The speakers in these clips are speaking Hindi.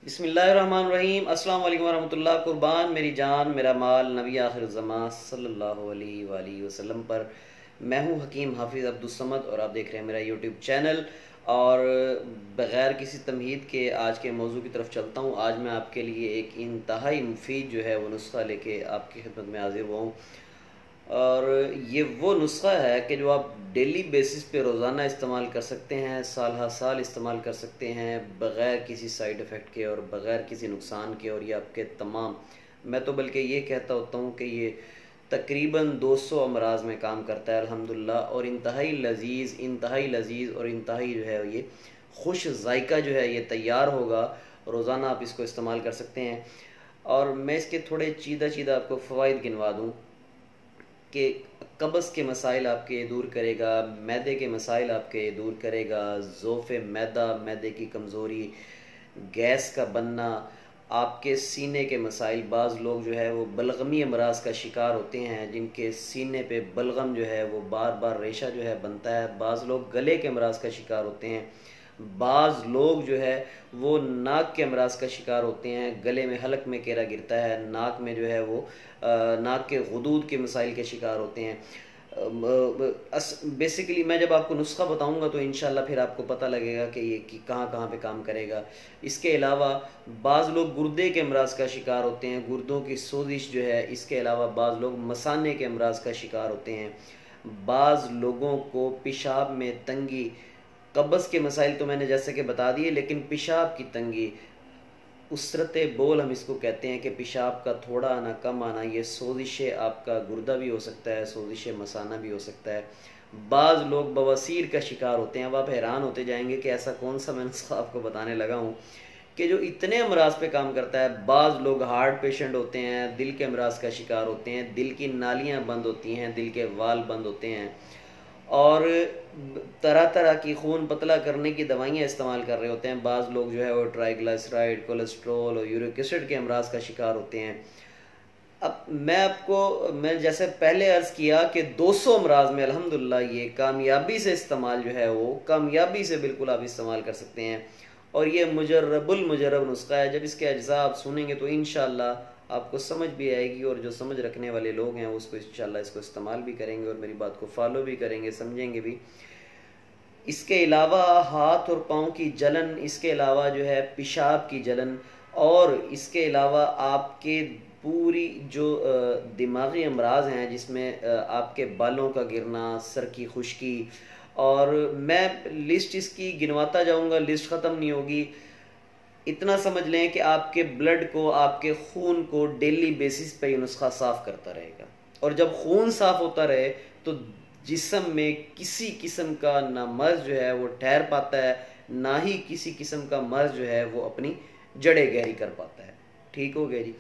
बिस्मिल्लाहिर्रहमानिर्रहीम। अस्सलाम वालेकुम वरहमतुल्लाह। कुर्बान मेरी जान मेरा माल नबी आखिर ज़मां सल्लल्लाहु अलैहि वसल्लम पर। मैं हूँ हकीम हाफिज़ अब्दुस्समद और आप देख रहे हैं मेरा यूट्यूब चैनल। और बग़ैर किसी तमहीद के आज के मौजू की तरफ चलता हूँ। आज मैं आपके लिए एक इंतहाई मुफीद जो है वो नुस्खा लेके आपकी खिदमत में हाजिर हुआ हूँ। और ये वो नुस्खा है कि जो आप डेली बेसिस पे रोज़ाना इस्तेमाल कर सकते हैं, साल हर साल इस्तेमाल कर सकते हैं, बग़ैर किसी साइड इफ़ेक्ट के और बग़ैर किसी नुकसान के। और ये आपके तमाम, मैं तो बल्कि ये कहता होता हूँ कि ये तकरीबन 200 अमराज में काम करता है अल्हम्दुलिल्लाह। और इंतहाई लजीज़ और इंतहाई जो है ये खुश जायका जो है ये तैयार होगा। रोज़ाना आप इसको इस्तेमाल कर सकते हैं। और मैं इसके थोड़े चीदा चीदा आपको फ़वाइद गिनवा दूँ कि कब्ज़ के मसाइल आपके दूर करेगा, मैदे के मसाइल आपके दूर करेगा, ज़ोफ़े मैदा, मैदे की कमज़ोरी, गैस का बनना, आपके सीने के मसाइल। बाज़ लोग जो है वो बलगमी अमराज का शिकार होते हैं, जिनके सीने पे बलगम जो है वो बार बार रेशा जो है बनता है। बाज़ लोग गले के अमराज का शिकार होते हैं। बाज़ लोग जो है वो नाक के अमराज का शिकार होते हैं, गले में हलक में केरा गिरता है, नाक में जो है वो नाक के गुदूद के मसाइल के शिकार होते हैं। बेसिकली मैं जब आपको नुस्खा बताऊंगा तो इंशाल्लाह फिर आपको पता लगेगा कि ये कि कहाँ कहाँ पे काम करेगा। इसके अलावा बाज़ लोग गुर्दे के अमराज का शिकार होते हैं, गुर्दों की सोजिश जो है। इसके अलावा बाज़ लोग मसाने के अमराज का शिकार होते हैं। बाज़ लोगों को पेशाब में तंगी, कब्ज़ के मसाइल तो मैंने जैसे कि बता दिए, लेकिन पेशाब की तंगी, उसरत बोल हम इसको कहते हैं कि पेशाब का थोड़ा आना कम आना, ये सोजिश आपका गुर्दा भी हो सकता है, सोजिश मसाना भी हो सकता है। बाज़ लोग बवासीर का शिकार होते हैं। अब आप हैरान होते जाएंगे कि ऐसा कौन सा मैं नुस्खा आपको बताने लगा हूँ कि जो इतने अमराज पे काम करता है। बाज़ लोग हार्ट पेशेंट होते हैं, दिल के अमराज का शिकार होते हैं, दिल की नालियाँ बंद होती हैं, दिल के वाल बंद होते हैं, और तरह तरह की खून पतला करने की दवाइयाँ इस्तेमाल कर रहे होते हैं। बाज़ लोग जो है वो ट्राइग्लिसराइड, कोलेस्ट्रॉल और यूरिक एसिड के अमराज का शिकार होते हैं। अब मैं जैसे पहले अर्ज़ किया कि 200 अमराज में अल्हम्दुलिल्लाह ये कामयाबी से इस्तेमाल जो है वो कामयाबी से बिल्कुल आप इस्तेमाल कर सकते हैं। और ये मुजर्रबुल मुजर्रब नुस्खा है। जब इसके अज्जा आप सुनेंगे तो इंशाल्लाह आपको समझ भी आएगी, और जो समझ रखने वाले लोग हैं उसको इंशाल्लाह इसको इस्तेमाल भी करेंगे और मेरी बात को फॉलो भी करेंगे, समझेंगे भी। इसके अलावा हाथ और पाँव की जलन, इसके अलावा जो है पेशाब की जलन, और इसके अलावा आपके पूरी जो दिमागी अमराज हैं जिसमें आपके बालों का गिरना, सर की खुश्की, और मैं लिस्ट इसकी गिनवाता जाऊंगा, लिस्ट ख़त्म नहीं होगी। इतना समझ लें कि आपके ब्लड को, आपके खून को डेली बेसिस पे ये नुस्खा साफ़ करता रहेगा। और जब खून साफ़ होता रहे तो जिस्म में किसी किस्म का ना मर्ज जो है वो ठहर पाता है, ना ही किसी किस्म का मर्ज जो है वो अपनी जड़ें गहरी कर पाता है। ठीक हो गया जी।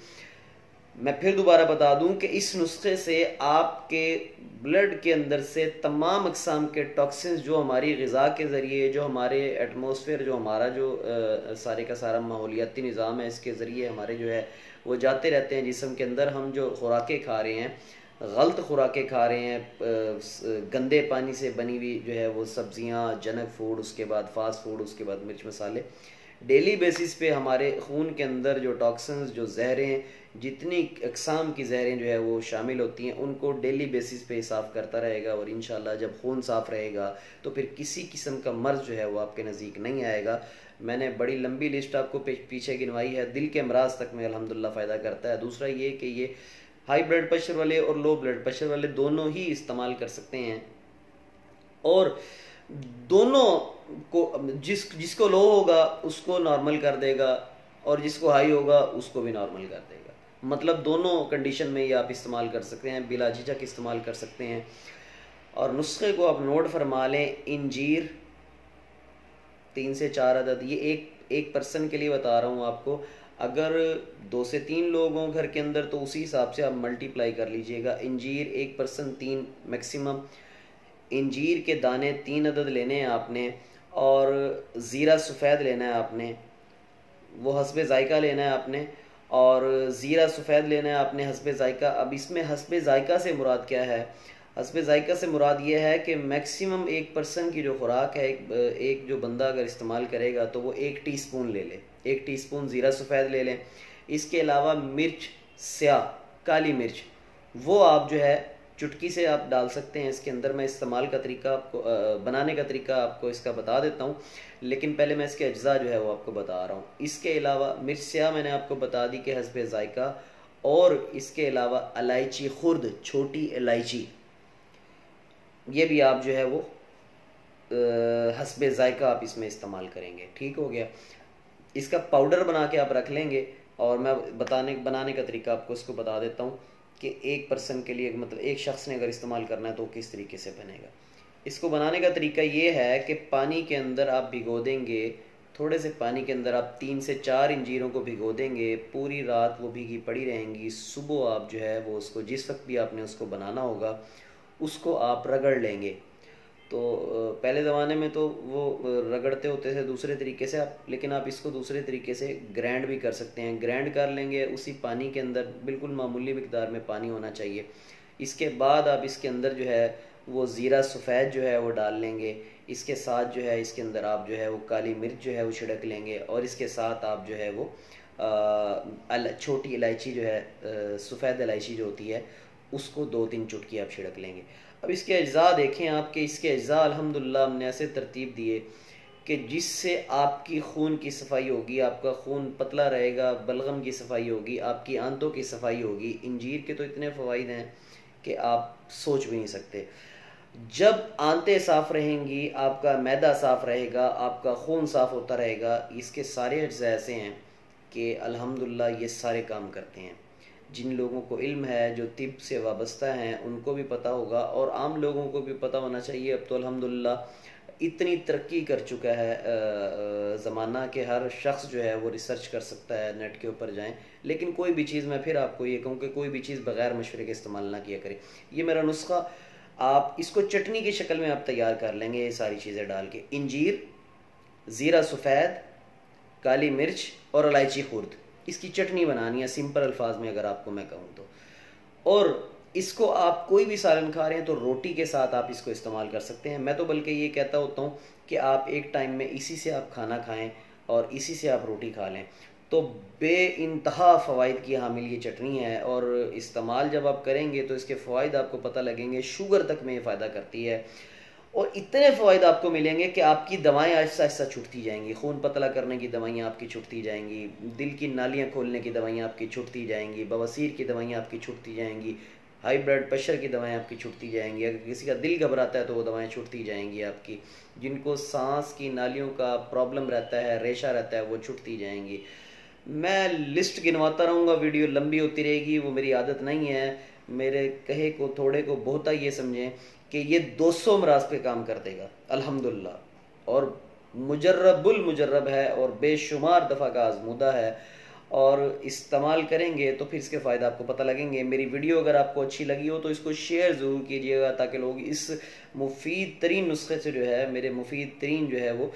मैं फिर दोबारा बता दूं कि इस नुस्खे से आपके ब्लड के अंदर से तमाम अक़साम के टॉक्सिन्स जो हमारी ग़िज़ा के ज़रिए, जो हमारे एटमॉस्फेयर, जो हमारा जो सारे का सारा माहौलियाती निज़ाम है, इसके ज़रिए हमारे जो है वो जाते रहते हैं जिस्म के अंदर। हम जो खुराकें खा रहे हैं, गलत खुराकें खा रहे हैं, गंदे पानी से बनी हुई जो है वो सब्ज़ियाँ, जंक फूड, उसके बाद फास्ट फूड, उसके बाद मिर्च मसाले, डेली बेसिस पे हमारे खून के अंदर जो टॉक्सिन्स, जो जहरें, जितनी अक़साम की जहरें जो है वो शामिल होती हैं, उनको डेली बेसिस पे साफ़ करता रहेगा। और इंशाल्लाह जब खून साफ़ रहेगा तो फिर किसी किस्म का मर्ज़ जो है वो आपके नज़दीक नहीं आएगा। मैंने बड़ी लंबी लिस्ट आपको पीछे गिनवाई है। दिल के अमराज तक में अल्हम्दुलिल्लाह फ़ायदा करता है। दूसरा ये कि ये हाई ब्लड प्रेशर वाले और लो ब्लड प्रेशर वाले दोनों ही इस्तेमाल कर सकते हैं। और दोनों को, जिसको लो होगा उसको नॉर्मल कर देगा, और जिसको हाई होगा उसको भी नॉर्मल कर देगा। मतलब दोनों कंडीशन में ये आप इस्तेमाल कर सकते हैं, बिला झिझक इस्तेमाल कर सकते हैं। और नुस्खे को आप नोट फरमा लें। इंजीर 3 से 4 अदद, ये एक पर्सन के लिए बता रहा हूँ आपको। अगर 2 से 3 लोग हों घर के अंदर तो उसी हिसाब से आप मल्टीप्लाई कर लीजिएगा। इंजीर 1 पर्सन 3 मैक्सिमम। इंजीर के दाने 3 अदद लेने हैं आपने, और ज़ीरा सफ़ेद लेना है आपने, वो हस्बे ज़ायका लेना है आपने, और ज़ीरा सफ़ेद लेना है आपने हस्बे ज़ायका। अब इसमें हस्बे ज़ायका से मुराद क्या है? हस्बे ज़ायका से मुराद ये है कि मैक्सिमम एक पर्सन की जो खुराक है, एक जो बंदा अगर इस्तेमाल करेगा तो वो 1 टीस्पून ले ले, 1 टीस्पून ज़ीरा सफ़ेद ले लें। इसके अलावा मिर्च स्याह, काली मिर्च, वो आप जो है चुटकी से आप डाल सकते हैं इसके अंदर। मैं इस्तेमाल का तरीका आपको बनाने का तरीका आपको इसका बता देता हूँ, लेकिन पहले मैं इसके अज्जा जो है वो आपको बता रहा हूँ। इसके अलावा मिर्च स्याह मैंने आपको बता दी कि हस्बे ज़ायका, और इसके अलावा इलायची खुर्द, छोटी इलायची, ये भी आप जो है वो हस्बे ज़ायका आप इसमें इस्तेमाल करेंगे। ठीक हो गया। इसका पाउडर बना के आप रख लेंगे, और मैं बनाने का तरीका आपको इसको बता देता हूँ कि एक पर्सन के लिए, मतलब एक शख्स ने अगर इस्तेमाल करना है तो किस तरीके से बनेगा। इसको बनाने का तरीका ये है कि पानी के अंदर आप भिगो देंगे, थोड़े से पानी के अंदर आप 3 से 4 इंजीरों को भिगो देंगे, पूरी रात वो भीगी पड़ी रहेंगी। सुबह आप जो है वो उसको, जिस वक्त भी आपने उसको बनाना होगा, उसको आप रगड़ लेंगे। तो पहले ज़माने में तो वो रगड़ते होते थे दूसरे तरीके से आप, लेकिन आप इसको दूसरे तरीके से ग्राइंड भी कर सकते हैं। ग्राइंड कर लेंगे उसी पानी के अंदर, बिल्कुल मामूली मिकदार में पानी होना चाहिए। इसके बाद आप इसके अंदर जो है वो ज़ीरा सफ़ेद जो है वो डाल लेंगे। इसके साथ जो है इसके अंदर आप जो है वो काली मिर्च जो है वो छिड़क लेंगे, और इसके साथ आप जो है वो छोटी इलायची जो है, सफ़ेद इलायची जो होती है, उसको 2-3 चुटकी आप छिड़क लेंगे। अब इसके अज्जा देखें आप कि इसके अज्जा अल्हम्दुलिल्लाह हमने ऐसे तरतीब दिए कि जिससे आपकी खून की सफाई होगी, आपका खून पतला रहेगा, बलगम की सफाई होगी, आपकी आंतों की सफाई होगी। इंजीर के तो इतने फ़वाइद हैं कि आप सोच भी नहीं सकते। जब आंतें साफ़ रहेंगी, आपका मैदा साफ़ रहेगा, आपका खून साफ़ होता रहेगा। इसके सारे अज्जा ऐसे हैं कि अल्हम्दुलिल्लाह ये सारे काम करते हैं। जिन लोगों को इल्म है, जो तिब से वाबस्ता हैं, उनको भी पता होगा, और आम लोगों को भी पता होना चाहिए। अब तो अल्हम्दुलिल्लाह इतनी तरक्की कर चुका है ज़माना कि हर शख्स जो है वो रिसर्च कर सकता है, नेट के ऊपर जाएं। लेकिन कोई भी चीज़, मैं फिर आपको ये कहूँ कि कोई भी चीज़ बग़ैर मशवरे के इस्तेमाल ना किया करें। ये मेरा नुस्खा, आप इसको चटनी की शक्ल में आप तैयार कर लेंगे, ये सारी चीज़ें डाल के। इंजीर, ज़ीरा सफ़ेद, काली मिर्च और इलायची खुर्द, इसकी चटनी बनानी है सिंपल अल्फाज में अगर आपको मैं कहूँ तो। और इसको आप कोई भी सालन खा रहे हैं तो रोटी के साथ आप इसको इस्तेमाल कर सकते हैं। मैं तो बल्कि ये कहता होता हूँ कि आप एक टाइम में इसी से आप खाना खाएं और इसी से आप रोटी खा लें, तो बेइंतहा फ़वाइद की हामिल ये चटनी है। और इस्तेमाल जब आप करेंगे तो इसके फ़वाइद आपको पता लगेंगे, शुगर तक में ये फ़ायदा करती है। और इतने फ़वाइद आपको मिलेंगे कि आपकी दवाएं आहिस्ता आहिस्ता छूटती जाएंगी। खून पतला करने की दवाइयाँ आपकी छूटती जाएंगी, दिल की नालियाँ खोलने की दवाइयाँ आपकी छूटती जाएंगी, बवासीर की दवाइयाँ आपकी छूटती जाएंगी, हाई ब्लड प्रेशर की दवाएं आपकी छूटती जाएंगी। अगर किसी का दिल घबराता है तो वो दवाएं छूटती जाएंगी आपकी। जिनको सांस की नालियों का प्रॉब्लम रहता है, रेशा रहता है, वो छूटती जाएंगी। मैं लिस्ट गिनवाता रहूँगा, वीडियो लंबी होती रहेगी, वो मेरी आदत नहीं है। मेरे कहे को थोड़े को बहुता ये समझें कि ये 200 अमराज पे काम कर देगा अल्हम्दुलिल्लाह, और मुजर्रबुल मुजर्रब है और बेशुमार दफ़ा का आजमूदा है। और इस्तेमाल करेंगे तो फिर इसके फ़ायदे आपको पता लगेंगे। मेरी वीडियो अगर आपको अच्छी लगी हो तो इसको शेयर ज़रूर कीजिएगा, ताकि लोग इस मुफीद तरीन नुस्खे से जो है, मेरे मुफीद तरीन जो है वो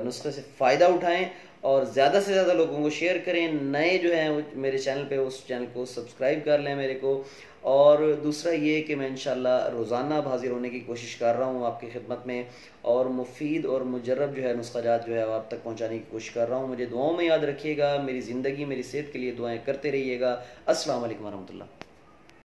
नुस्खे से फ़ायदा उठाएं, और ज़्यादा से ज़्यादा लोगों को शेयर करें। नए जो हैं वो मेरे चैनल पे, उस चैनल को सब्सक्राइब कर लें मेरे को। और दूसरा ये कि मैं इंशाल्लाह रोज़ाना हाजिर होने की कोशिश कर रहा हूँ आपकी खिदमत में, और मुफीद और मुजर्रब जो है नुस्ख़ाजात जो है वो आप तक पहुँचाने की कोशिश कर रहा हूँ। मुझे दुआओं में याद रखिएगा, मेरी ज़िंदगी, मेरी सेहत के लिए दुआएँ करते रहिएगा। अस्सलाम वालेकुम रहमतुल्लाह।